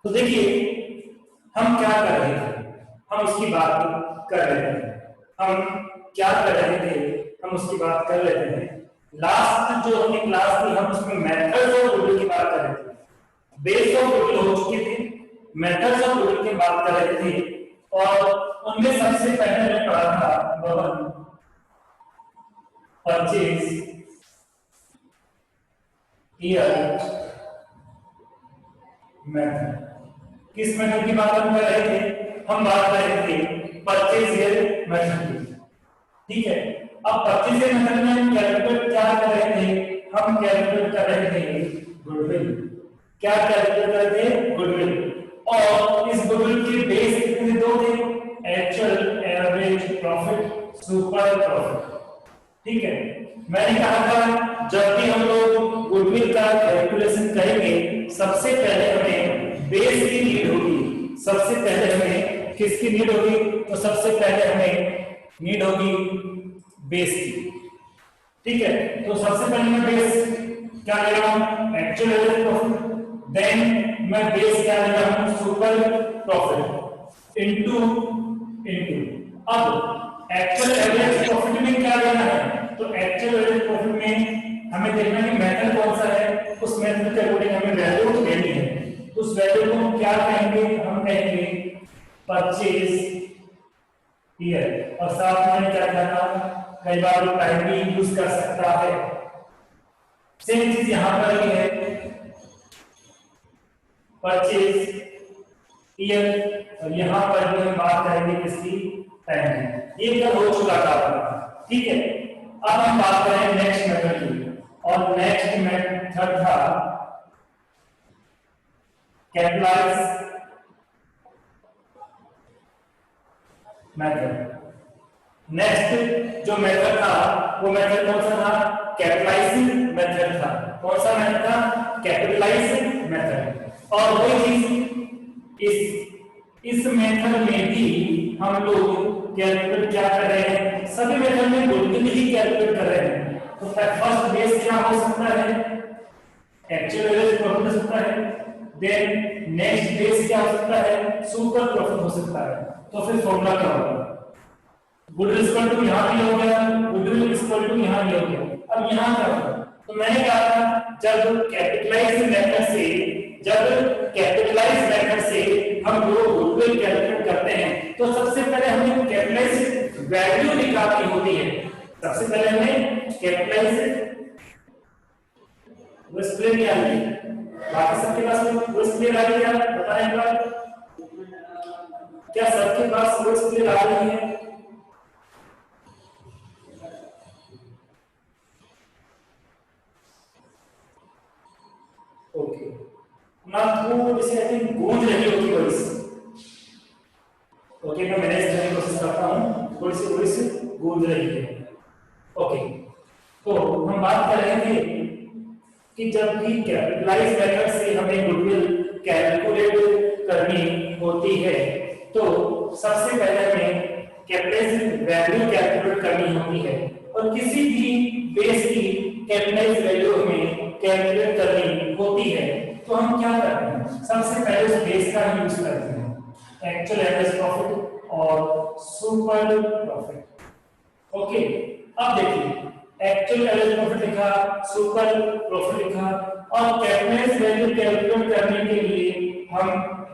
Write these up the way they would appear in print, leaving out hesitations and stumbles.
तो देखिए हम क्या कर रहे थे, हम उसकी बात कर रहे थे, हम क्या कर रहे थे, हम उसकी बात कर रहे थे। लास्ट जो अपनी क्लास थी हम उसमें मेथड्स ऑफ गुडविल की बात कर रहे थे, बेस ऑफ गुडविल हो चुके थे, मेथड्स ऑफ गुडविल की बात कर रहे थे। और उनमें सबसे पहले मैंने पढ़ा था बबल परचेज ईयर मेथड। किस मेथड की बात हम कर रहे थे, हम बात कर रहे थे परचेज ईयर मेथड की, ठीक है। अब परचेज ईयर मेथड में हम कैलकुलेट क्या कर रहे थे, हम कैलकुलेट कर रहे थे गुडविल। क्या कैलकुलेट कर रहे थे, गुडविल। और इस गुडविल के बेस कितने दो थे, actual, average, profit, super profit, ठीक है। मैंने कहा था जब भी हम लोग गुडविल का कैलकुलेशन करेंगे सबसे पहले हमें बेस की नीड होगी, सबसे पहले हमें किसकी नीड होगी, तो सबसे पहले हमें नीड होगी बेस की, ठीक है। तो सबसे पहले मैं बेस क्या ले रहा हूं, एक्चुअल एवरेज प्रॉफिट, देन मैं बेस क्या ले रहा हूं, सुपर प्रॉफिट इनटू अब एक्चुअल एवरेज प्रॉफिट में क्या लेना है, तो एक्चुअल एवरेज प्रॉफिट में हमें देखना है कि मेथड कौन सा है, उस मेथड के अकॉर्डिंग हमें वैल्यू लेनी है। उस वैल्यू को हम क्या कहेंगे, हम कहेंगे परचेज ईयर। और साथ में क्या कहना, कई बार टाइम भी यूज कर सकता है। सेम चीज यहां पर ही है, परचेज ईयर, और यहां पर भी हम बात करेंगे किसकी, टाइम। ये कल हो चुका था, ठीक है। अब हम बात करें नेक्स्ट मेथड की, और नेक्स्ट मेथड था कैपिटलाइज मेथड। नेक्स्ट जो मेथड था वो मेथड कौन सा था, कैपिटलाइजिंग मेथड था। कौन सा मेथड था, कैपिटलाइजिंग मेथड। और वही चीज इस मेथड में भी हम लोग कैलकुलेट क्या कर रहे हैं, सभी मेथड में गुडविल ही कैलकुलेट कर रहे हैं। तो फर्स्ट बेस क्या हो सकता है, एक्चुअल एवरेज प्रॉफिट हो सकता है, देन नेक्स्ट बेस क्या हो सकता है, सुपर प्रॉफिट हो सकता है। तो फिर फॉर्मूला क्या होगा, गुडविल इक्वल टू यहां भी हो गया, गुडविल इक्वल टू यहां भी हो गया। अब यहां क्या होगा, तो मैंने कहा था जब कैपिटलाइज मेथड से हम लोग गुडविल कैलकुलेट करते हैं तो सबसे पहले हमें कैपिटलाइज वैल्यू निकालनी होती है। सबसे पहले हमें कैपिटलाइज वो स्प्लिट किया है, बाकी सबके पास वो स्प्लिट आ गई है, बताएं एक बार, क्या सबके पास वो स्प्लिट आ रही है, ओके ना, थोड़ी सी आई थिंक गूंज रही होगी वॉइस, ओके मैं मैनेज करने की कोशिश करता हूं, थोड़ी सी वॉइस गूंज रही है, ओके। तो हम बात कर रहे थे कि जब भी कैपिटलाइज मेथड से हमें गुडविल कैलकुलेट करनी होती है तो सबसे पहले हमें कैपिटलाइज वैल्यू कैलकुलेट करनी होती है, और किसी भी बेस की कैपिटलाइज वैल्यू हमें कैलकुलेट करनी होती है तो हम क्या करते हैं, सबसे पहले उस बेस का यूज करते हैं, एक्चुअल एवरेज प्रॉफिट और सुपर प्रॉफिट, ओके। अब देखिए एक्चुअल एवरेज प्रॉफिट लिखा, सुपर प्रॉफिट लिखा, और कैपिटलाइज वैल्यू कैलकुलेट करने के लिए हम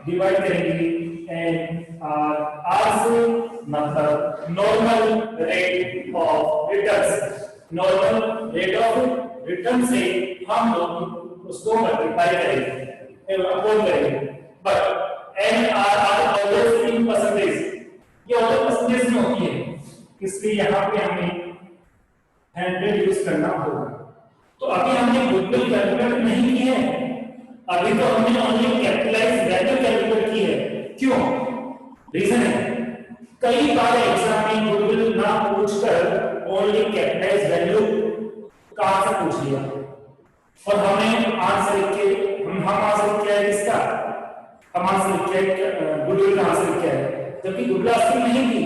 डिवाइड करेंगे आर से, मतलब नॉर्मल रेट ऑफ रिटर्न से हम लोग उसको मल्टीप्लाई करेंगे, अपॉन करेंगे। But NRR always in percentage, ये ऑलवेज परसेंटेज में होती है, इसलिए यहाँ पे हमें 100 यूज करना होगा। तो अभी हमने गुडविल कैलकुलेट नहीं की है, अभी तो हमने ओनली कैपिटलाइज वैल्यू कैलकुलेट की है। क्यों, रीजन है कई बार एग्जाम में गुडविल ना पूछकर ओनली कैपिटलाइज वैल्यू कहां से पूछ लिया, और हमें आंसर लिख हम आंसर क्या है इसका, हम आंसर क्या गुडविल का आंसर क्या है, जबकि गुडविल आंसर नहीं थी,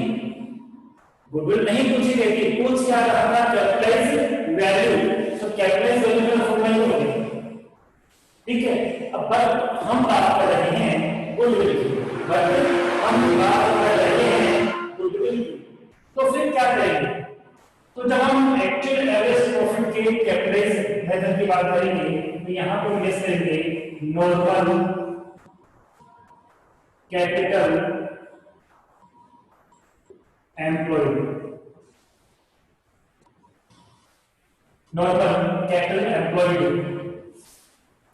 गुडविल नहीं पूछी गई थी, पूछ क्या रहा था कैपिटलाइज वैल्यू। तो कैपिटलाइज वैल्यू का फॉर्मूला ये होगा, हम बात कर रहे हैं गुडविल की, बट हम बात कर रहे हैं गुडविल की। तो फिर क्या करेंगे? तो जब हम एक्चुअल एवरेज प्रॉफिट के कैपिटलाइज मेथड की बात करेंगे तो यहां पर यूज करेंगे normal capital employed, normal capital employed.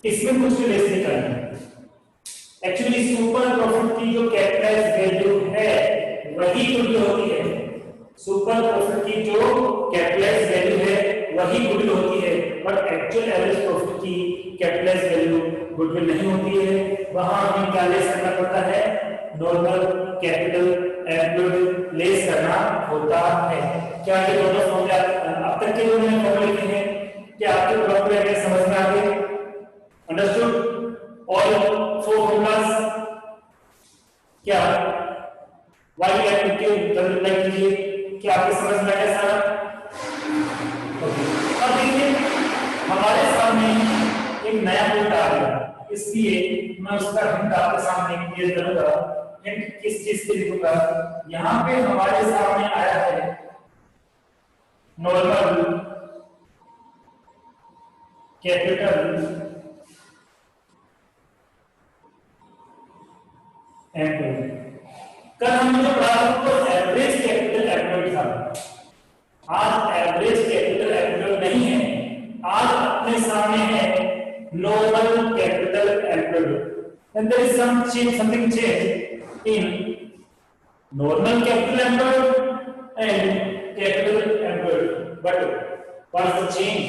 इसमें कुछ भी लेस नहीं करना है। एक्चुअली सुपर प्रॉफिट की जो कैपिटलाइज वैल्यू है वही गुडविल होती है। सुपर प्रॉफिट की जो कैपिटलाइज वैल्यू है वही गुडविल होती है, बट एक्चुअल एवरेज प्रॉफिट की कैपिटलाइज वैल्यू गुडविल नहीं होती है। वहां हमें क्या लेस करना पड़ता है? नॉर्मल कैपिटल एम्प्लॉयड लेस करना होता है। क्या ये दोनों फॉर्मूले अब तक के जो मैंने फॉर्मूले लिखे हैं क्या आपके प्रॉपर है, समझ में आ गए? अंडरस्टूड? ऑल फोर फॉर्मूलास क्या वाई कैपिटल के उत्तर रिप्लाई कीजिए। क्या आपको समझ में आया सारा? अब देखिए हमारे सामने एक नया पॉइंट आ गया, इसलिए मैं उसका हिंट आपके सामने क्लियर करूंगा। हिंट किस चीज के लिखूंगा? यहाँ पे हमारे सामने आया है नॉर्मल कैपिटल एम्प्लॉयड। कल हमने जो पढ़ा तो एवरेज कैपिटल एम्प्लॉयड था, आज एवरेज कैपिटल एम्प्लॉयड नहीं है, आज अपने सामने है normal capital employed. and there is some change, something change in normal capital employed and capital employed, but what is the change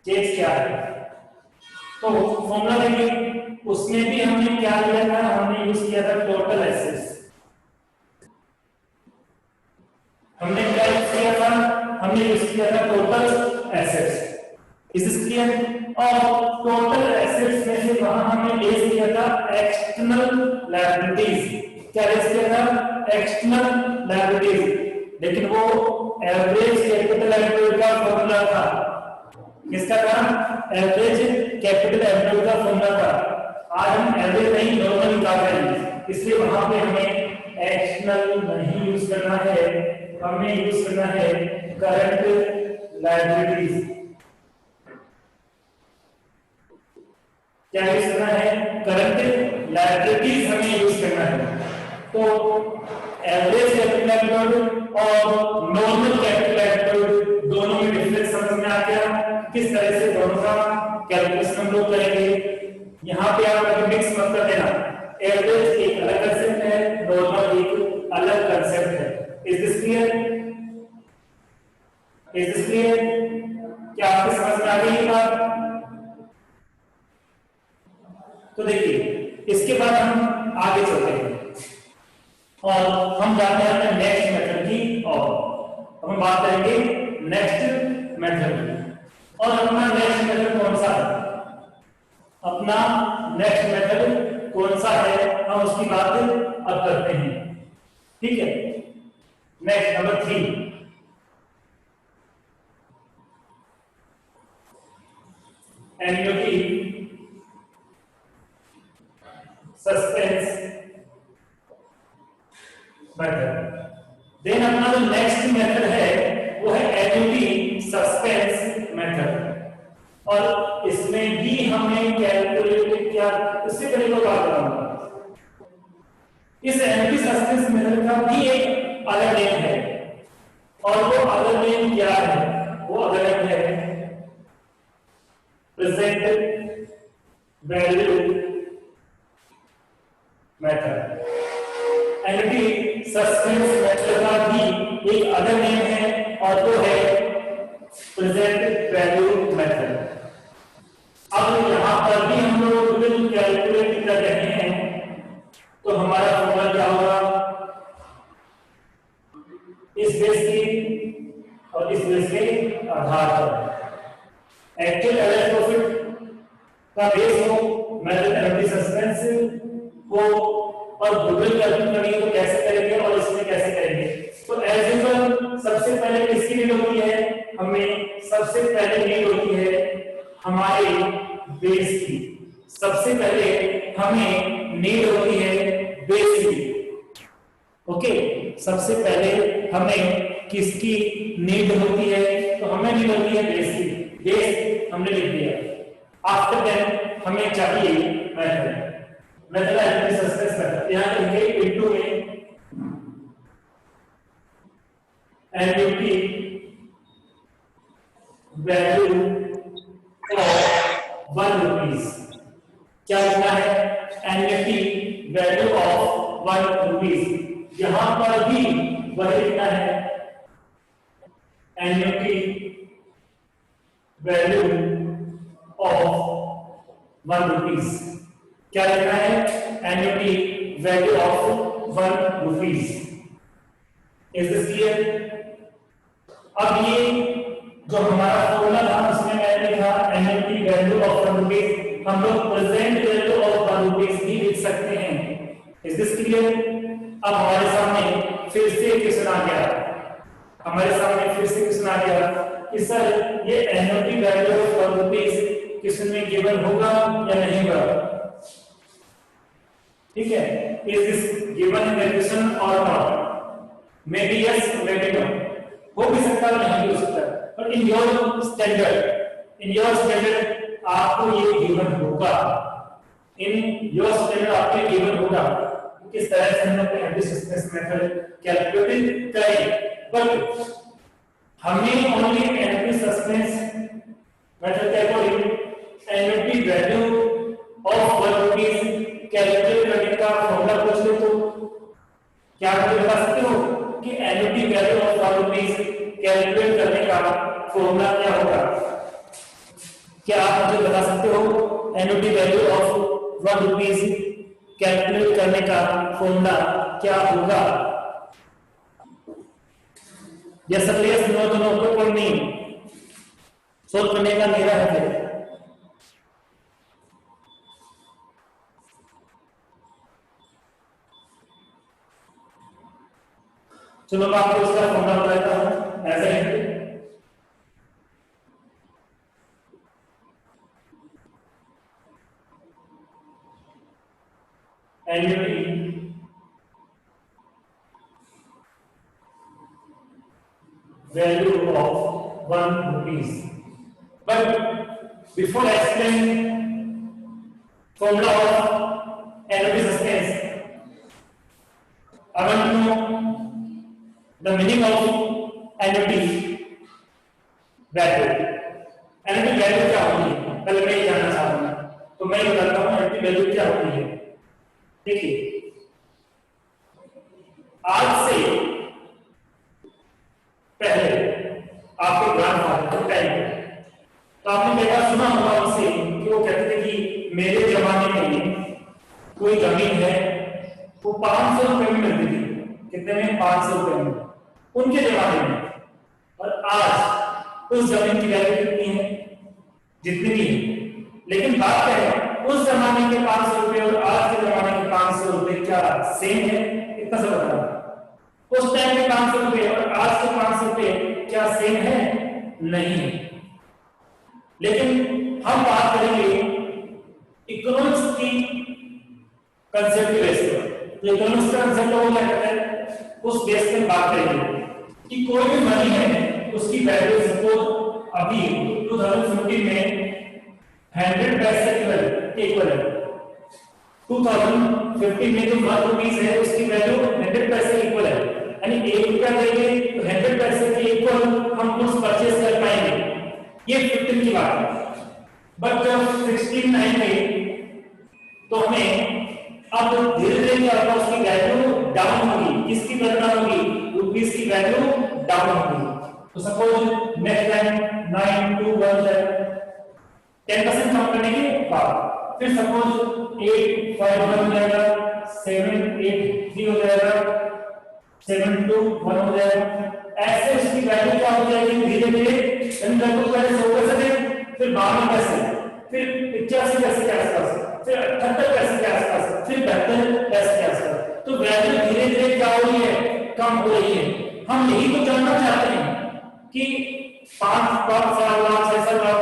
क्या है? तो फॉर्मूला देखिए, उसमें भी हमने क्या किया था? हमने यूज किया था टोटल एसेट्स। हमने क्या यूज किया था? हमने यूज किया था total assets. Is this clear? और टोटल एसेट्स में से वहां हमने लेस किया था एक्सटर्नल लायबिलिटीज। क्या लेस किया था? External liabilities. लेकिन वो एवरेज कैपिटल एम्प्लॉयड का फॉर्मूला था। किसका था? एवरेज कैपिटल एम्प्लॉयड का फॉर्मूला था। आज हम एवरेज नहीं नॉर्मल निकाल रहे हैं, इसलिए वहां पे हमें एक्सटर्नल नहीं यूज करना है, हमें यूज करना है करंट लायबिलिटीज। क्या यूज करना है? करंट लायबिलिटीज हमें यूज करना है। तो एवरेज कैपिटल एम्प्लॉयड और नॉर्मल कैपिटल एम्प्लॉयड दोनों में डिफरेंस समझ में आ गया? किस तरह से दोनों का कैलकुलेशन हम लोग करेंगे। यहाँ पे आप कभी मिक्स मत कर देना। एवरेज एक अलग कंसेप्ट है, नॉर्मल एक अलग कंसेप्ट है। Is this clear? Is this clear? क्या आपको समझ में आ गई ये बात? तो देखिए इसके बाद हम आगे चलते हैं और हम जाते हैं अपने नेक्स्ट मेथड की और हम बात करेंगे नेक्स्ट मेथड की। और अपना नेक्स्ट मेथड कौन सा है? अपना नेक्स्ट मेथड कौन सा है हम उसकी बात अब करते हैं। ठीक है, next number 3 annuity suspense method. Then अपना जो नेक्स्ट मेथड है वो है एन्युटी सस्पेंस मेथड और इसमें भी हमें कैलकुलेट किया। इससे पहले मैं बात करूंगा, इस एन्युटी सस्पेंस मेथड का भी एक अलग नेम है और वो अलग नेम क्या है? वो अलग नेम है present value method. Annuity suspense method का भी एक अलग नेम है और वो है प्रेजेंट वैल्यू मेथड। अब यहां पर भी हम लोग गुडविल कैलकुलेट कर रहे हैं तो हमारा फॉर्मूला क्या होगा? इस बेस के और इस बेस के आधार पर एक्चुअल एवरेज प्रॉफिट का बेस हो मेथड एन्युटी सस्पेंस को और गुडविल कैलकुलेट करेंगे तो कैसे करेंगे और इसमें कैसे करेंगे। तो एज यूजुअल सबसे पहले किसकी नीड होती है? हमें सबसे पहले नीड होती है हमारे बेस की। सबसे पहले हमें नीड होती है बेस की। ओके, सबसे पहले हमें किसकी नीड होती है? तो हमें नीड होती है बेस की। बेस हमने लिख दिया। आफ्टर दैट हमें चाहिए मेथड। मेथड है सस्पेंस मेथड। यहां लिखे इनटू में एन्युटी वैल्यू ऑफ 1 रुपीज। क्या लिखना है? Annuity value of 1 rupees. यहां पर भी वही लिखना है, एन्युटी वैल्यू ऑफ 1 रुपीज। क्या लिखना है? Annuity value of 1 rupees. Is this clear? अब ये जो हमारा फॉर्मूला था उसमें मैंने लिखा एन्युटी वैल्यू ऑफ 1 रुपीज। हम लोग प्रेजेंट वैल्यू ऑफ 1 रुपीज भी लिख सकते हैं। Is this clear? अब हमारे सामने फिर से क्वेश्चन आ गया। कि सर ये annuity value of 1 rupees question में गिवन होगा या नहीं होगा? ठीक है, is this given in the question or not? Maybe yes, maybe no. हो भी सकता है, नहीं भी हो सकता है, बट इन योर स्टैंडर्ड आपको ये गिवन होगा। इन योर स्टैंडर्ड आपको गिवन होगा किस तरह से हम लोग एवरेज सस्पेंस मेथड कैलकुलेट करें। बट हमें ओनली एवरेज सस्पेंस मेथड के according annuity value of 1 rupees calculate करने का फॉर्मूला पूछ ले तो क्या मुझे बता सकते हो कि annuity value of 1 rupees calculate करने का फॉर्मूला क्या होगा? क्या आप मुझे बता सकते हो annuity value of 1 rupees calculate करने का फॉर्मूला क्या होगा? यस सर, यस, नो तो नो, कोई नहीं। सोच करने का मेरा है। चलो मैं आपको इसका फॉर्मूला बताता हूं। ऐसा है annuity value of 1 rupees. But before I explain formula of annuity suspense, I want to know the meaning of annuity value. Annuity value क्या होती है? पहले मैं ये जानना चाहता हूँ, तो मैं बताता हूँ annuity value क्या होती है। देखिए, आज से पहले आपके ग्रैंडफादर के टाइम पे तो आपने देखा सुना होगा उनसे कि वो कहते थे कि मेरे जमाने में कोई जमीन है वो 500 रुपए में मिलती थी। कितने में? 500 रुपए में उनके जमाने में। और आज उस जमीन की वैल्यू कितनी है? जितनी भी है। लेकिन बात क्या है, उस जमाने के 500 रुपए और आज के जमाने के 500 रुपए क्या सेम है? इतना सा बताना। उस टाइम के 500 रुपए और आज के 500 रुपए क्या सेम है? नहीं। लेकिन हम बात करेंगे इकोनॉमिक्स की कंसेप्ट के बेस पर। तो इकोनॉमिक्स का कंसेप्ट वो क्या कहता है, उस बेस पर बात करेंगे कि कोई भी मनी है उसकी वैल्यू सपोज अभी 2015 में 100 पैसे इक्वल है। 2015 में जो 1 रुपीस है उसकी वैल्यू 100 पैसे इक्वल है, यानी 1 रुपया देंगे तो 100 पैसे के इक्वल हम कुछ परचेज कर पाएंगे। ये 15 की बात है। बट जब 16 आएंगे तो हमें अब धीरे धीरे क्या होगा, उसकी वैल्यू डाउन होगी। किसकी वैल्यू डाउन होगी? रुपीस की वैल्यू डाउन होगी। तो सपोज नेक्स्ट टाइम 9217 10% कम करने के बाद फिर सपोज 851 हो जाएगा, 783 हो जाएगा, 721 हो जाएगा। ऐसे उसकी वैल्यू क्या हो जाएगी धीरे धीरे। पहले 100 पैसे, फिर 52 पैसे, फिर 85 पैसे के आसपास, फिर 78 पैसे के आसपास, फिर 72 पैसे के आसपास। तो वैल्यू धीरे धीरे क्या हो रही है? कम हो रही है। हम यही तो जानना चाहते हैं कि 5 साल बाद 6 साल बाद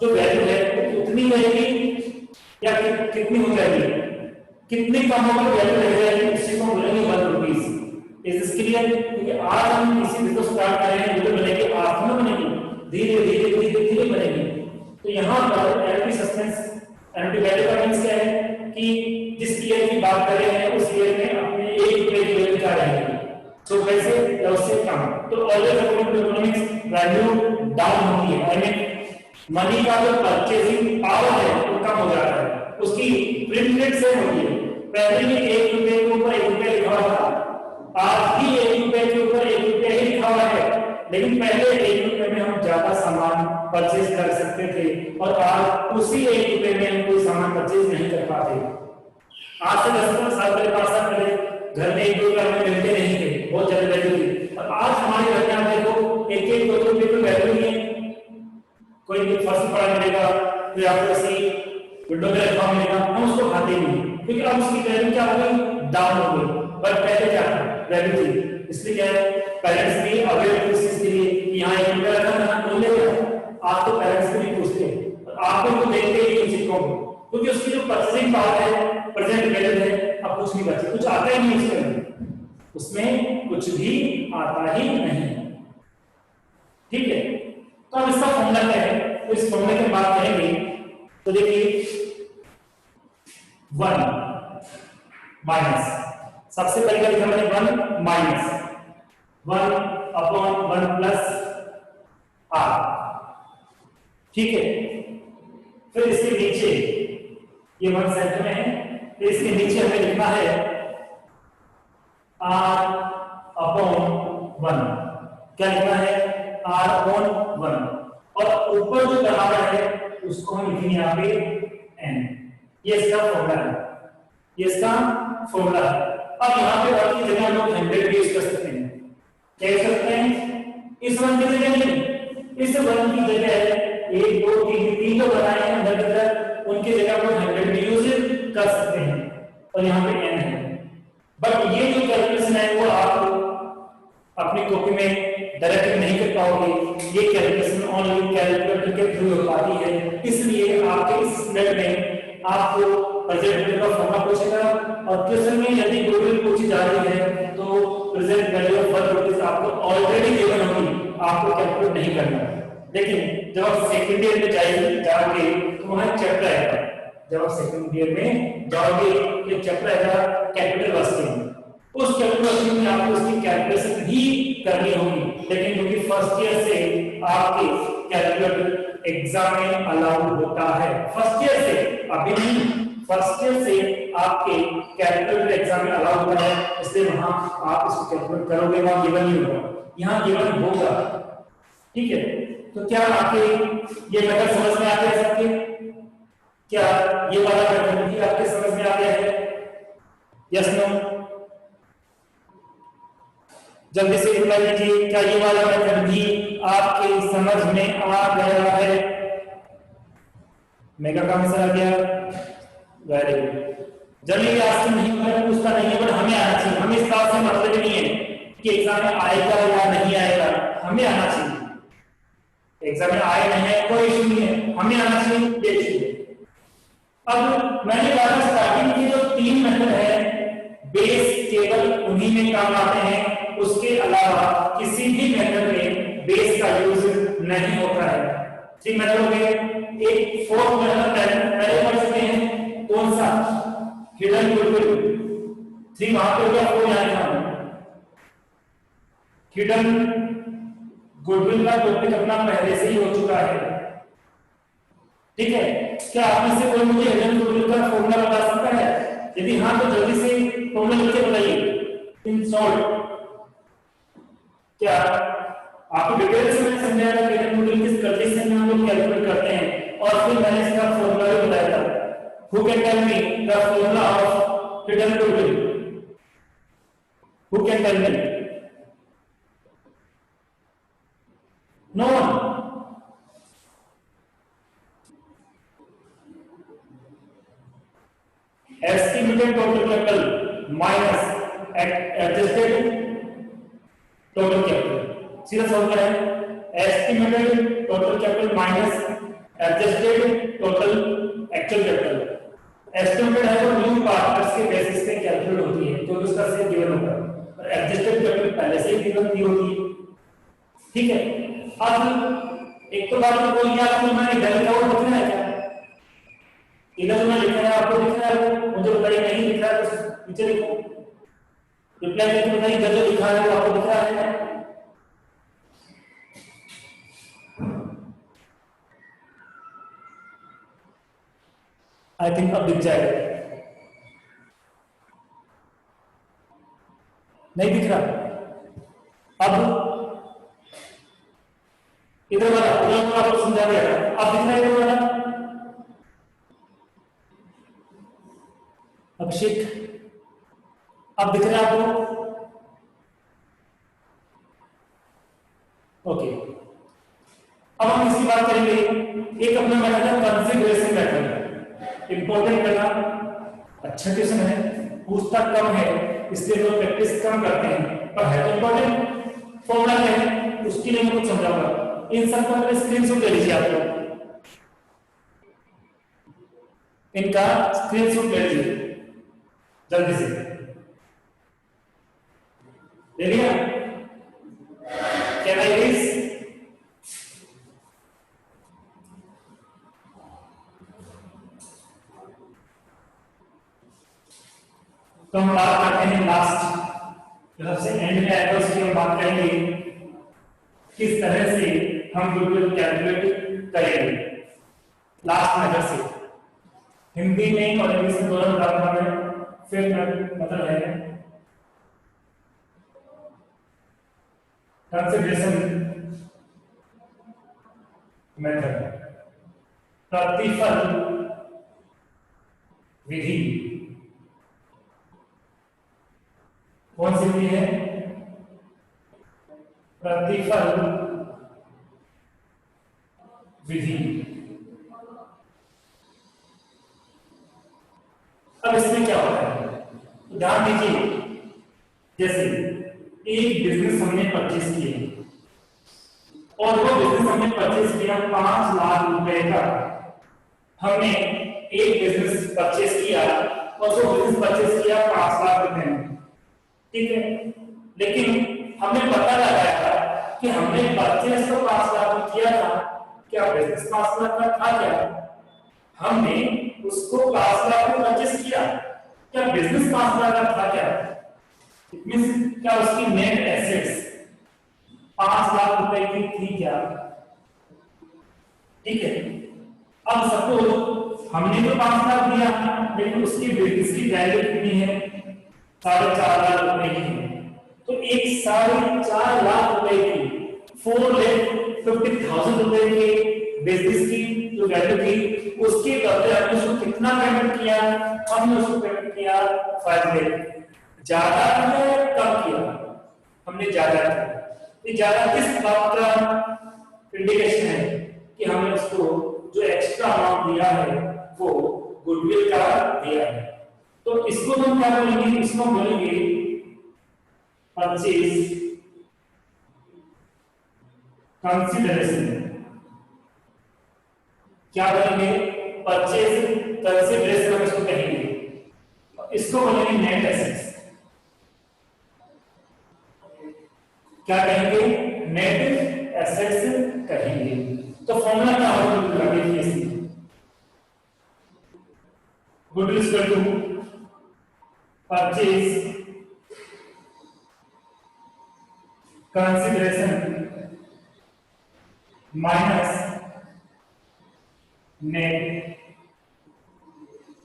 जो वैल्यू है वो उतनी रहेगी या कितनी हो जाएगी, कितनी कम होकर वैल्यू रह जाएगी, उसी को बोलेंगे 1 रुपीज। Is this clear? क्योंकि आज हम किसी भी को स्टार्ट कर रहे हैं, वीडियो बनेगी, आज में बनेगी, धीरे धीरे धीरे धीरे बनेगी। तो यहाँ पर एनपी सस्पेंस, एनपी वैल्यू का मींस क्या है कि जिस ईयर की बात कर रहे हैं उस ईयर में अपने 1 रुपए की वैल्यू क्या रहेगी, 100 पैसे या उससे कम। तो always according to economics value down होती है, आई मीन मनी का जो परचेजिंग पावर है वो कम हो जाता है, उसकी प्रिंट रेट सेम होती है। पहले भी 1 रुपए के ऊपर 1 रुपया लिखा हुआ था, आज भी 1 रुपए के ऊपर 1 रुपया ही लिखा हुआ है, लेकिन पहले 1 रुपए में हम ज्यादा सामान परचेज कर सकते थे और आज उसी 1 रुपए में हम कोई सामान परचेज नहीं कर पाते। आज से 10 साल पहले 5 साल पहले घर में 1 रुपया हमें मिलते नहीं थे, बहुत ज्यादा वैल्यू थी, और आज हमारे घर में आप देखो 1-1 2 रुपए की वैल्यू नहीं है। कोई फर्स्ट पड़ा मिलेगा, फिर आपको ऐसी विंडो में रखा मिलेगा, हम उसको खाते नहीं, क्योंकि अब उसकी वैल्यू क्या हो गई, डाउन हो गई। पर पहले क्या था, वैल्यू थी। इसलिए क्या है, पेरेंट्स भी अवेयर थे इस चीज के लिए कि यहाँ 1 रुपया रखा था, बोल लेगा। आज तो पेरेंट्स भी नहीं पूछते, आपको तो देखते ही उसी को, क्योंकि उसकी जो परचेजिंग पावर है, प्रेजेंट वैल्यू है, अब कुछ नहीं बचा, कुछ आता ही नहीं उसमें कुछ भी आता ही नहीं। ठीक है, तो अब इसका फॉर्मूला क्या है, तो इस फॉर्मूले की बात करेंगे। तो देखिए 1 माइनस, सबसे पहले क्या लिखा मैंने, 1 माइनस 1 अपॉन 1 प्लस आर। ठीक है, फिर इसके नीचे ये 1 सेंटर में है, फिर इसके नीचे हमें लिखना है आर अपॉन 1। क्या लिखना है, आर अपॉन 1, और ऊपर जो बराबर है उसको हम लिखेंगे यहाँ पे n। ये इसका फॉर्मूला है, ये इसका फॉर्मूला है। अब यहाँ पे और की जगह हम लोग 100 भी यूज कर सकते हैं। क्या कर सकते हैं, इस 1 की जगह नहीं, इस 1 की जगह 1 2 3 जो बनाए हैं अंदर की तरफ, उनकी जगह हम 100 भी यूज कर सकते हैं, और यहाँ पे n है। बट ये जो कैलकुलेशन है वो आप अपनी कॉपी में डायरेक्ट नहीं कर पाओगे, ये कैलकुलेशन ओनली कैलकुलेटर के थ्रू हो पाती है। इसलिए आपके इस मिनट में आपको प्रेजेंट वैल्यू का फॉर्मूला पूछेगा, और क्वेश्चन में यदि गुडविल पूछी जा रही है तो प्रेजेंट वैल्यू ऑफ 1 रुपीस आपको ऑलरेडी गिवन होगी, आपको कैलकुलेट नहीं करना। लेकिन जब आप सेकंड ईयर में जाओगे तो वहां चैप्टर आएगा, जब आप सेकंड ईयर में जाओगे ये चैप्टर आएगा कैपिटल वर्किंग, उस कैलकुलेशन में आपको उसकी कैलकुलेशन भी करनी होगी। लेकिन क्योंकि फर्स्ट ईयर से आपके कैलकुलेटर एग्जाम में अलाउड होता है, फर्स्ट ईयर से, अभी नहीं, फर्स्ट ईयर से आपके कैलकुलेटर एग्जाम में अलाउड होता है, इसलिए वहां आप इसको कैलकुलेट करोगे, वहां गिवन नहीं होगा, यहां गिवन होगा। ठीक है, तो क्या आपके ये मेथड समझ में आ गया सबके? क्या ये वाला मेथड भी आपके समझ में आ गया है? Yes no? जल्दी से रिप्लाई कीजिए, क्या ये वाला मेथड भी आपके समझ में आ गया है? मेगा का आंसर आ गया, वेरी गुड। जल्दी आज से नहीं पूछता नहीं है, बट हमें आना चाहिए, हमें इस बात से मतलब नहीं है कि एग्जाम में आएगा या नहीं आएगा, हमें आना चाहिए। एग्जाम में आए नहीं है कोई इशू नहीं है, हमें आना चाहिए, ये इशू है। अब मैंने कहा स्टार्टिंग की जो 3 मेथड है बेस केवल उन्हीं में काम आते हैं, उसके अलावा किसी भी मेथड में बेस का यूज नहीं होता है। 3 मेथड हो गए, एक 4th मेथड पहले पढ़ चुके हैं, कौन सा, हिडन गुडविल। 3 वहां पे हो गया, 4 यहाँ था। हिडन गुडविल का टॉपिक अपना पहले से ही हो चुका है। ठीक है, क्या आप में से कोई मुझे हिडन गुडविल का फॉर्मूला बता सकता है? यदि हाँ तो जल्दी से फॉर्मूला लिख के बताइए इन शॉर्ट। क्या आपको डिटेल से मैंने समझाया कि हिडन गुडविल किस कंडीशन में हम लोग कैलकुलेट करते हैं, और फिर मैंने इसका फॉर्मूला भी बताया था। Who can tell me the formula of hidden goodwill? Who can tell me? No one? Estimated total capital minus adjusted total capital, सीधा सवाल क्या है? Estimated total capital minus adjusted total actual capital। Estimated है तो new partners के basis पे calculate होती है, तो उसका से गिवन होगा, और एडजस्टेड कैपिटल पहले से ही गिवन दी होती है। ठीक है, अब एक तो बात तो बोलिए आपको मैंने इधर का वो लिखना है क्या, इधर मैं लिख रहा है आपको दिख रहा है, मुझे बताइए नहीं दिख रहा है तो नीचे लिखो, रिप्लाई करके बताइए इधर जो लिखा है वो आपको दिख रहा है। आई थिंक अब दिख जाएगा, नहीं दिख रहा, अब इधर वाला उधर आपको समझा दिया, अब दिख रहा है इधर वाला अभिषेक, अब दिख रहा है आपको? ओके, अब हम इसकी बात करेंगे, एक अपना मेथड है कॉन्फ़िगरेशन मेथड, इंपॉर्टेंट करना, अच्छा क्वेश्चन है, पूछता कम है इसलिए लोग प्रैक्टिस कम करते हैं, पर है तो इंपॉर्टेंट। फॉर्मूला क्या है उसके लिए मैं कुछ समझाऊंगा, इन सब को अपने स्क्रीनशॉट ले लीजिए आप लोग, इनका स्क्रीनशॉट ले लीजिए जल्दी से, ले लिया? Can I please? तो हम बात करते हैं लास्ट, सबसे एंड में आएगा उसकी हम बात करेंगे किस तरह से हम गुडविल कैलकुलेट करेंगे लास्ट मेथड से, हिंदी में और इंग्लिश में दोनों बताऊंगा मैं, फिर मतलब है कंसिडरेशन मेथड, प्रतिफल विधि, कौन सी विधि है? प्रतिफल विधि। अब इसमें क्या होता है ध्यान दीजिए, जैसे एक बिजनेस हमने परचेज किया और वो बिजनेस हमने परचेज किया 5 लाख रुपए का, हमने एक बिजनेस परचेज किया और वो बिजनेस परचेज किया 5 लाख रुपए में, ठीक है, लेकिन हमने पता लगाया था कि हमने परचेज तो 5 लाख में किया था, क्या बिजनेस 5 लाख का था क्या? हमने उसको 5 लाख में परचेज किया, क्या बिजनेस 5 लाख का था क्या? इट मींस क्या उसकी नेट एसेट्स 5 लाख रुपए की थी क्या? ठीक है, अब सपोज हमने तो 5 लाख दिया लेकिन उसकी बिजनेस की वैल्यू कितनी है? 4.5 लाख रुपए की है, तो एक 4.5 लाख रुपए की 4,50,000 रुपए की बिजनेस की जो वैल्यू थी उसके बदले हमने उसको कितना पेमेंट किया? हमने उसको पेमेंट किया 5 लाख। ज्यादा किया कम किया? हमने ज्यादा किया। ये ज्यादा किस बात का इंडिकेशन है कि हमने उसको जो एक्स्ट्रा अमाउंट दिया है वो गुडविल का दिया है, तो इसको हम क्या बोलेंगे? इसको बोलेंगे परचेज कंसीडरेशन। क्या बोलेंगे? परचेज कंसीडरेशन हम इसको कहेंगे, इसको बोलेंगे नेट एसेट्स। क्या कहेंगे? नेट एसेट्स कहेंगे। तो फॉर्मूला क्या होगा? देखिए इसमें goodwill is equal to purchase consideration minus net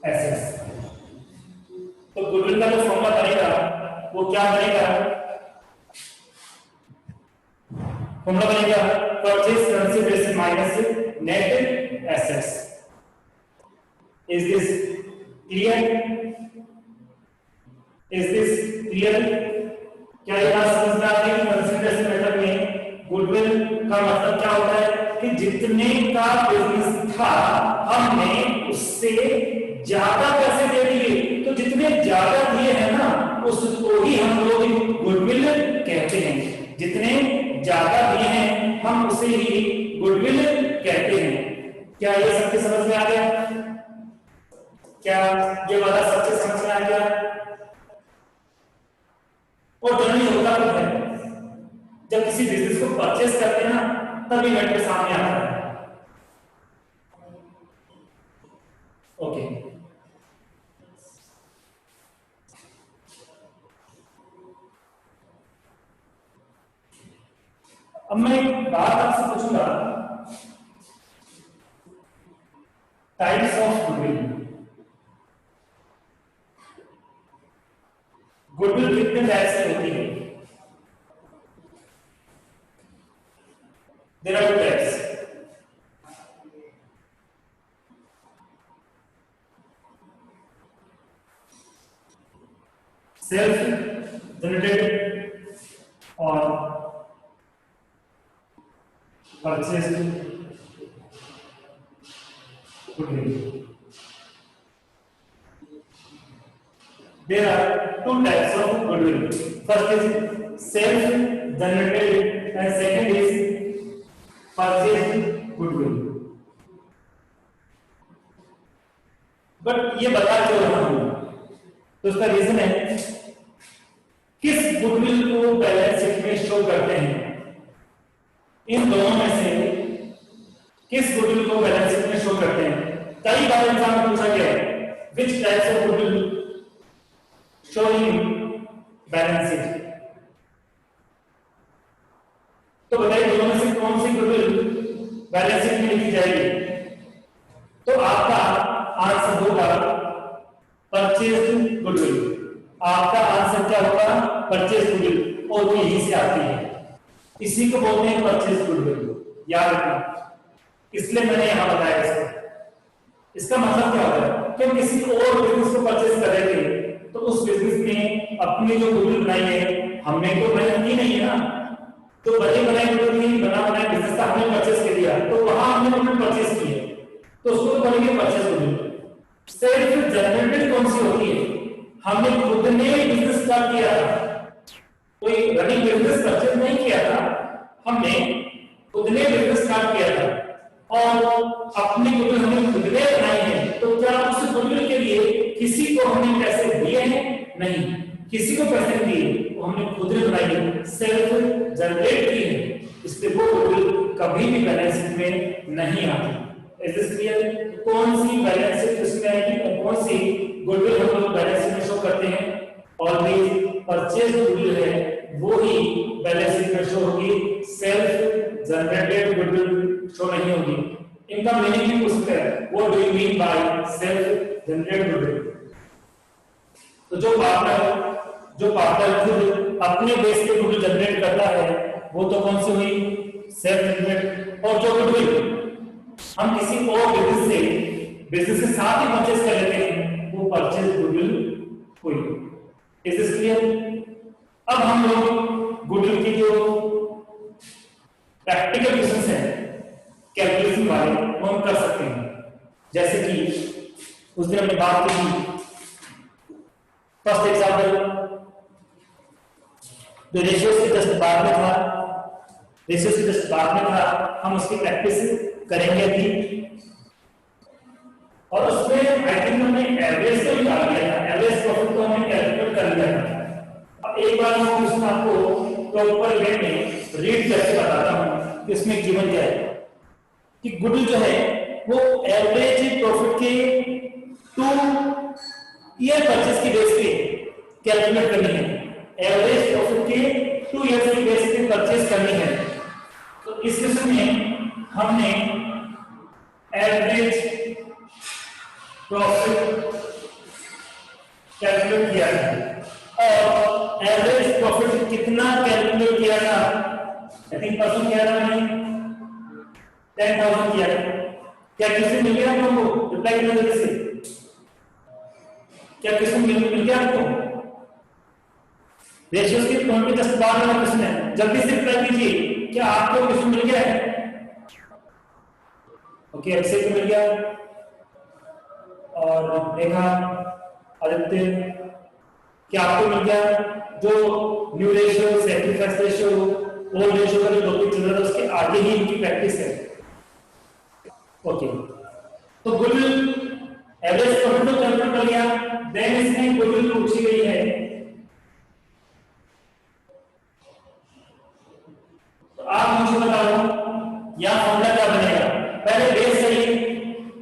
assets. तो गुडविल का जो फॉर्मूला बनेगा वो क्या बनेगा? फॉर्मूला बनेगा purchase consideration minus net assets. Is this clear? Is this clear? क्या ये बात समझ में आती है कि कंसीडरेशन मेथड में गुडविल का मतलब क्या होता है कि जितने का बिजनेस था हमने उससे ज्यादा पैसे दे दिए, तो जितने ज्यादा दिए हैं ना उसको ही हम लोग गुडविल कहते हैं। जितने ज्यादा दिए हैं हम उसे ही गुडविल कहते हैं। क्या ये सबके समझ में आ गया? क्या ये वाला सबसे समझ में आ गया? और जनरली होता तो है जब किसी बिजनेस को परचेस करते हैं ना तब इन्वेंटरी सामने आता है। ओके, अब मैं एक बात आपसे पूछूंगा, टाइप्स ऑफ गुडविल। गुडविल कितने टाइप से होती है? There are two types. Self generated और purchased goodwill. There are two types of goodwill. First is self-generated and second is purchased goodwill. But ये बता क्यों रहा हूँ? तो उसका रीजन है किस गुडविल को बैलेंस शीट में शो करते हैं। इन दोनों में से किस गुडविल को बैलेंस शीट में शो करते हैं? कई बार एग्जाम में पूछा गया है which types of goodwill showing balance sheet. तो बताइए दोनों में से कौन सी गुडविल बैलेंस शीट में लिखी जाएगी? तो आपका आंसर होगा परचेज्ड गुडविल। आपका आंसर क्या होगा? Purchased goodwill. और वो यहीं से आती है, इसी को बोलते हैं परचेज्ड गुडविल। याद रखना, इसलिए मैंने यहां बताया इसको। इसका मतलब क्या होता है कि हम किसी और बिजनेस को परचेज कर रहे थे तो उस बिजनेस में अपनी जो गुडविल बनाई है हमने तो मेहनत की नहीं है ना, तो बने बनाए गुडविल बना बनाए बिजनेस का हमने परचेज कर दिया तो वहां हमने गुडविल परचेज की है तो उसको तो बोलेंगे परचेज गुडविल। सेल्फ जनरेटेड कौन सी होती है? हमने खुद ने बिजनेस स्टार्ट किया था, कोई रनिंग बिजनेस परचेज नहीं किया था, हमने खुद ने बिजनेस स्टार्ट किया था और अपनी गुडविल हमने खुद ने बनाई है। तो क्या उस गुडविल के लिए किसी को हमने पैसे दिए हैं? नहीं, किसी को पैसे दिए, वो हमने खुद ने बनाई है, सेल्फ जनरेट की है, इसलिए वो गुडविल कभी भी बैलेंस शीट में नहीं आती। Is this clear? कौन सी बैलेंस शीट इसमें आएगी और कौन सी गुडविल हम लोग बैलेंस शीट में शो करते हैं? ऑलवेज परचेज गुडविल है वो ही बैलेंस शीट में शो होगी, सेल्फ जनरेटेड गुडविल शो नहीं होगी। इनका मीनिंग भी पूछते हैं, what do you mean by self generated goodwill? तो जो पार्टनर खुद अपने बेस पे गुडविल जनरेट करता है वो तो कौन सी हुई? Self generated. और जो गुडविल हम किसी और बिजनेस के साथ ही परचेज कर लेते हैं वो परचेज गुडविल हुई। Is this clear? अब हम लोग गुडविल की जो प्रैक्टिकल क्वेश्चंस हैं कैलकुलेशन वाले वो हम कर सकते हैं। जैसे कि उस दिन हमने बात की फर्स्ट एग्जांपल जो रेशियोज के जस्ट बाद में था, हम उसकी प्रैक्टिस करेंगे अभी। और उसमें आई थिंक हमने एवरेज को निकाल लिया था, एवरेज प्रॉफिट को हमने कैलकुलेट कर लिया था। अब एक बार मैं क्वेश्चन आपको प्रॉपर वे में रीड करके बताता हूं कि इसमें गिवन क्या है कि गुडविल जो है वो एवरेज प्रॉफिट के 2 ईयर परचेज की बेस पे कैलकुलेट करनी है। एवरेज प्रॉफिट के 2 ईयर की बेस पे परचेज करनी है। तो इस क्वेश्चन में हमने एवरेज प्रॉफिट कैलकुलेट किया था और एवरेज प्रॉफिट कितना कैलकुलेट किया था? आई थिंक परसों किया था मैंने 10,000 किया था। क्या क्वेश्चन मिल गया आपको? रिप्लाई करना जल्दी से। क्या क्वेश्चन मिल गया आपको? रेशियोज के पॉइंट पे जस्ट बाद वाला क्वेश्चन है, जल्दी से रिप्लाई कीजिए। क्या आपको क्वेश्चन मिल गया है? ओके, अभिषेक को मिल गया और रेखा, आदित्य, क्या आपको मिल गया? जो new ratio, sacrifice ratio, old ratio का जो टॉपिक चल रहा है उसके आगे ही इनकी प्रैक्टिस है। ओके, तो गुडविल एवरेज प्रॉफिट तो कैलकुलेट कर लिया, देन इसमें गुडविल पूछी गई है, तो आप मुझे बताओ यहां फॉर्मूला क्या बनेगा। पहले बेस चाहिए,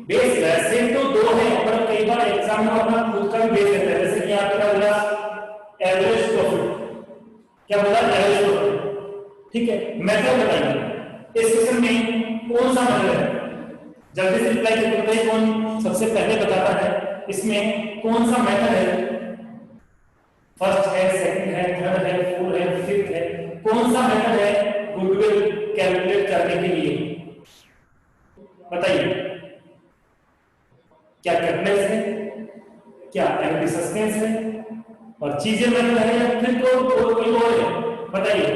बेस वैसे तो दो है पर कई बार एग्जाम में अपना खुद का भी बेस रहता है, जैसे कि यहाँ पे बोला एवरेज प्रॉफिट, क्या बोला एवरेज प्रॉफिट, ठीक है। मेथड बताइए इस क्वेश्चन में कौन सा मेथड है, जल्दी से रिप्लाई करते हैं, कौन सबसे पहले बताता है इसमें कौन सा मेथड है, फर्स्ट है, सेकंड है, थर्ड है, फोर्थ है, फिफ्थ है, कौन सा मेथड है गुडविल कैलकुलेट करने के लिए, बताइए। क्या कैलकुलेस है, क्या एंटी सस्पेंस है, और चीजें मेथड है या फिर कोई और है, बताइए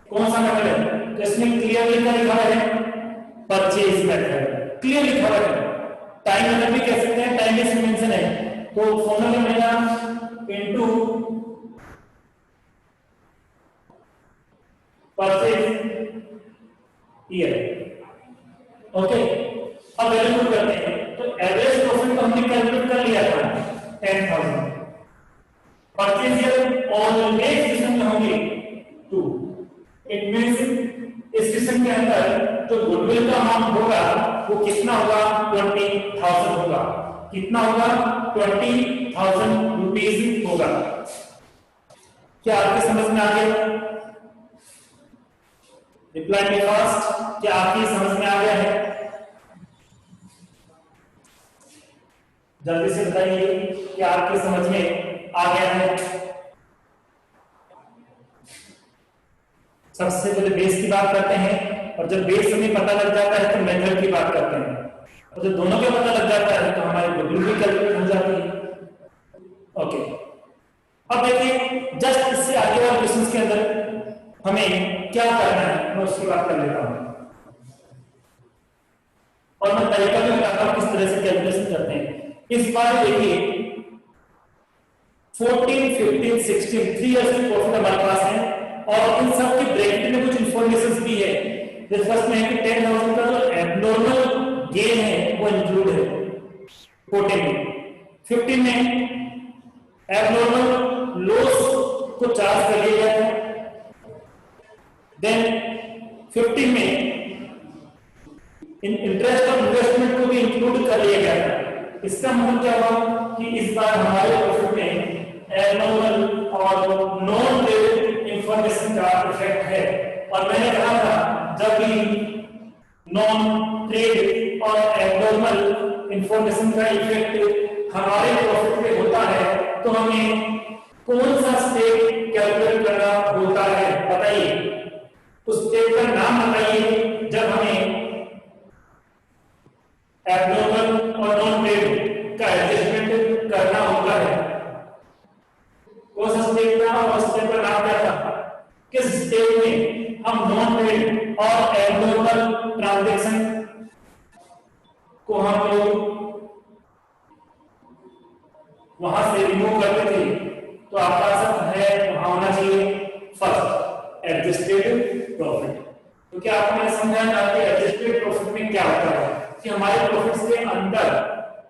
कौन सा मेथड है। तो इसमें क्लियरली क्या लिखा है, परचेज मेथड, क्लियर लिखा हुआ है। टाइम मेथड भी कह सकते हैं, टाइम बेस्ड मेंशन है, तो फॉर्मूला बनेगा इनटू परचेज ईयर, ओके। अब वैल्यू पुट करते हैं, तो एवरेज प्रॉफिट तो हमने कैलकुलेट कर लिया था 10,000, परचेज ईयर ऑलवेज सिस्टम में होंगे 2, इट मींस इस सिस्टम के अंदर जो गुडविल का अमाउंट होगा वो कितना होगा, 20,000 होगा, कितना होगा 20,000 रुपीज होगा। क्या आपके समझ में आ गया, रिप्लाई मी फास्ट, क्या आपकी समझ में आ गया है, जल्दी से बताइए क्या आपकी समझ में आ गया है। सबसे पहले बेस की बात करते हैं, और जब बेस हमें पता लग जाता है तो मेथड की बात करते हैं, और जब दोनों का पता लग जाता है तो हमारी गुडविल भी कैलकुलेट हो जाती है, ओके। अब देखिए जस्ट इससे आगे वाले क्वेश्चंस के अंदर हमें क्या करना है, मैं उसकी बात कर लेता हूं, और मैं तरीका भी बताता हूं किस तरह से कैलकुलेशन करते हैं। इस बार देखिए 14, 15, 16 3 इयर्स की प्रॉफिट हमारे पास है, और इन सब की ब्रैकेट में कुछ इंफॉर्मेशन भी है। जैसे फर्स्ट में है कि 10,000 का जो एब्नॉर्मल गेन है वो इंक्लूड है 14 में, 15 में एब्नॉर्मल लॉस को चार्ज कर लिया गया है, देन 15 में इंटरेस्ट ऑफ इन्वेस्टमेंट को भी इंक्लूड कर लिया गया है। इसका मतलब क्या हुआ कि इस बार हमारे प्रॉफिट में एब्नॉर्मल और नॉन ट्रेड इंफॉर्मेशन का इफेक्ट है, और मैंने कहा था जब भी नॉन ट्रेड और एब्नॉर्मल इंफॉर्मेशन का इफेक्ट हमारे प्रॉफिट पे होता है तो हमें कौन सा स्टेप कैलकुलेट करना होता है, बताइए उस स्टेप का नाम बताइए जब हमें एब्नॉर्मल और नॉन ट्रेड का एडजस्टमेंट करना होता है। कौन सा स्टेप था और स्टेप का नाम क्या था, किस स्टेप में हम नॉन ट्रेड और एब्नॉर्मल ट्रांजैक्शन को हम लोग वहां से रिमूव करते थे, तो आपका आंसर है वहां होना चाहिए फर्स्ट एडजस्टेड प्रॉफिट। तो क्या आपको मैंने समझाया था कि एडजस्टेड प्रॉफिट में क्या होता है कि हमारे प्रॉफिट्स के अंदर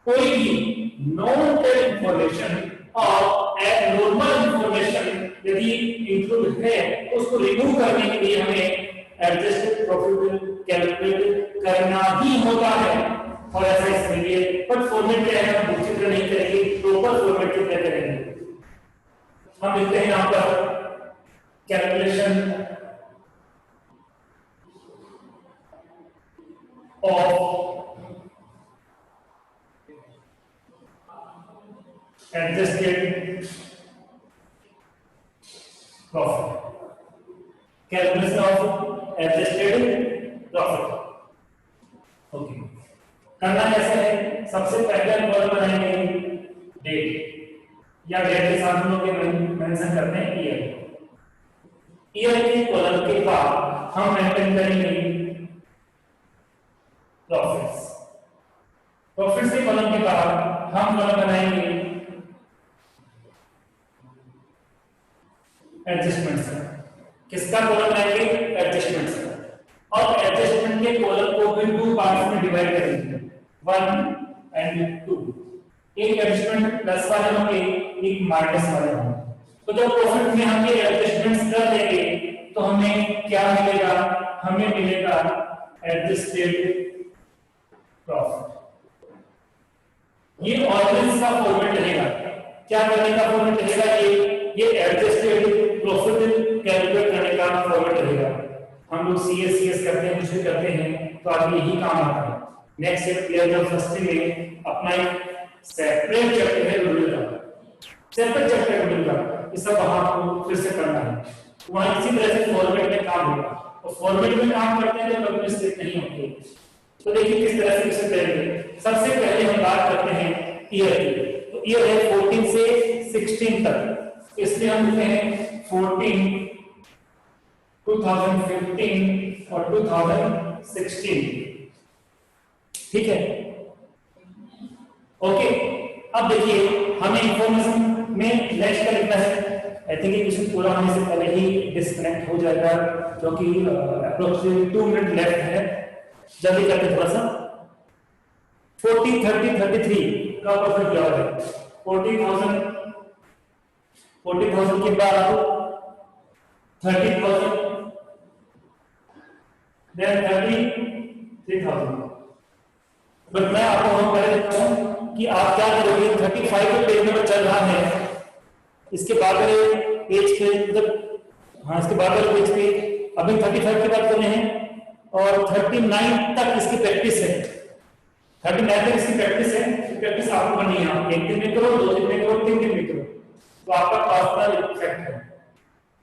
कोई भी नॉन ट्रेड इंफॉर्मेशन और एब्नॉर्मल इंफॉर्मेशन यदि इंक्लूड है तो उसको रिमूव करने के लिए हमें एडजस्टेड प्रॉफिट कैलकुलेट करना ही होता है, और ऐसा इसलिए बट फॉर्मेट क्या है हम दूसरी तरह नहीं करेंगे, प्रॉपर फॉर्मेट की तरह करेंगे। हम लिखते हैं यहां पर calculation of adjusted profit, calculation of adjusted profit, okay. करना कैसे है, सबसे पहले हम कॉलम बनाएंगे डेट, या डेट के साथ हम लोग मेंशन करते हैं ईयर, ईयर के कॉलम के बाद हम मेंशन करेंगे प्रॉफिट्स, प्रॉफिट्स के कॉलम के बाद हम कॉलम बनाएंगे एडजस्टमेंट्स, किसका कॉलम बनाएंगे एडजस्टमेंट्स, और एडजस्टमेंट के कॉलम को भी 2 पार्ट्स में डिवाइड करेंगे, 1 एंड 2, एक एडजस्टमेंट प्लस वाले होंगे, एक माइनस वाले होंगे। तो जब प्रॉफिट में हम ये एडजस्टमेंट्स कर देंगे तो हमें क्या मिलेगा, हमें मिलेगा एडजस्टेड प्रॉफिट। ये ऑलवेज का फॉर्मेट रहेगा। क्या करने का फॉर्मेट रहेगा, ये एडजस्टेड प्रॉफिट कैलकुलेट करने का फॉर्मेट रहेगा। हम लोग सीएस करते हैं, कुछ भी करते हैं तो आगे यही काम आता है। नेक्स्ट ईयर क्लियर फर्स्ट में अपना एक सेपरेट चैप्टर है रूल का, सेपरेट चैप्टर रूल का, ये सब वहां फिर से करना है। वहां इसी तरह से फॉर्मेट में काम होगा, और फॉर्मेट में काम करते हैं तो कभी मिस्टेक नहीं होती। तो देखिए किस तरह से इसे करेंगे। सबसे पहले हम बात करते हैं ईयर की। तो ईयर है 14 से 16 तक, इसलिए हम लिखते हैं 14, 2015 और 2016। ठीक है, ओके। अब देखिए हमें इंफॉर्मेशन में नेक्स्ट का लिखना है। आई थिंक ये क्वेश्चन पूरा होने से पहले ही डिस्कनेक्ट हो जाएगा, क्योंकि अप्रोक्सीमेटली 2 मिनट लेफ्ट है। जल्दी करते थोड़ा सा। 40, 30, 33 का प्रॉफिट क्या है? 40,000 के बाद 30,000, देन 33,000। बट मैं आपको हम कह देता हूं कि आप क्या करोगे, 35 के पेज नंबर चल रहा है, इसके बाद वाले पेज के मतलब हाँ इसके बाद वाले पेज पे अभी 35 की बात कर रहे हैं, और 39 तक इसकी प्रैक्टिस है। 39 तक इसकी प्रैक्टिस है। प्रैक्टिस आपको करनी है, आप 1 दिन में करो, 2 दिन में करो, 3 दिन में करो, तो आपका पास इफेक्ट है,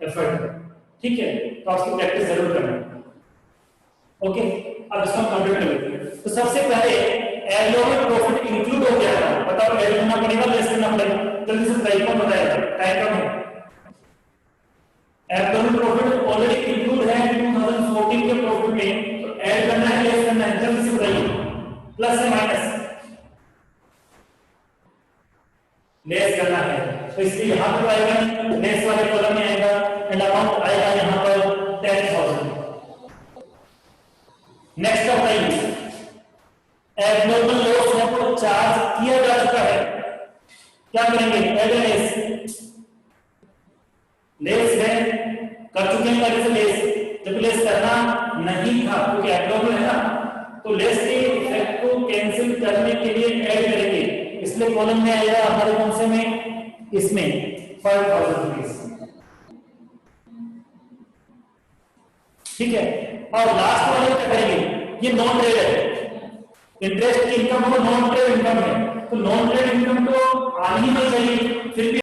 एफर्ट है। ठीक है, तो आपकी प्रैक्टिस जरूर करना। ओके, अब इसको कंप्लीट कर लेते हैं। तो सबसे पहले एब्नॉर्मल प्रॉफिट इंक्लूड हो गया है, बताओ ऐड करना पड़ेगा, लेस करना पड़ेगा? जल्दी से तरीका बताया, टाइम कम है। एब्नॉर्मल प्रॉफिट ऑलरेडी इंक्लूड है 2014 के प्रॉफिट में, तो ऐड करना है लेस करना है? जल्दी से बताइए, प्लस या माइनस? लेस करना है, तो इसलिए यहां पर आएगा, लेस वाले कॉलम में आएगा, एंड अमाउंट आएगा यहां पर 10,000। नेक्स्ट बताइए, एब्नॉर्मल लॉस है तो चार्ज किया जा चुका है, क्या करेंगे? एड लेस, लेस है कर चुके हैं पहले से लेस। जब लेस करना नहीं था क्योंकि एब्नॉर्मल है ना, तो लेस के इफेक्ट को कैंसिल करने के लिए ऐड करेंगे, इसलिए कॉलम में आएगा हमारे कौन से में, इसमें 5,000 रुपीज। ठीक है, और लास्ट वाले क्या करेंगे, ये नॉन ट्रेड है, इंटरेस्ट की इनकम हो, नॉन ट्रेड इनकम है, तो नॉन ट्रेड इनकम तो आनी ही नहीं चाहिए, फिर भी